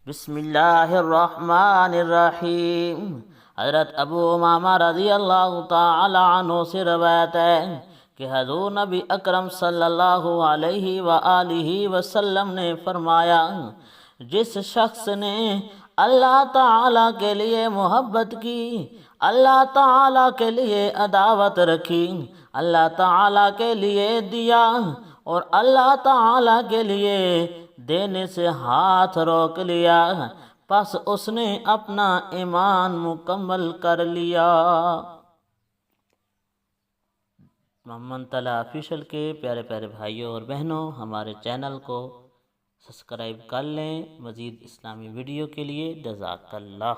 बिस्मिल्लाहिर्रहमानिर्रहीम। हज़रत अबू उमामा रज़ी अल्लाह ताला अन्हु से रवायत है कि हज़ूर नबी अकरम सल्लल्लाहु अलैहि व आलिहि वसल्लम ने फरमाया, जिस शख्स ने अल्लाह ताला के लिए मोहब्बत की, अल्लाह ताला के लिए अदावत रखी, अल्लाह ताला के लिए दिया और अल्लाह ताला के लिए देने से हाथ रोक लिया, बस उसने अपना ईमान मुकम्मल कर लिया। मोहम्मद तला ऑफिशियल के प्यारे प्यारे भाइयों और बहनों, हमारे चैनल को सब्सक्राइब कर लें मज़ीद इस्लामी वीडियो के लिए। जज़ाकल्लाह।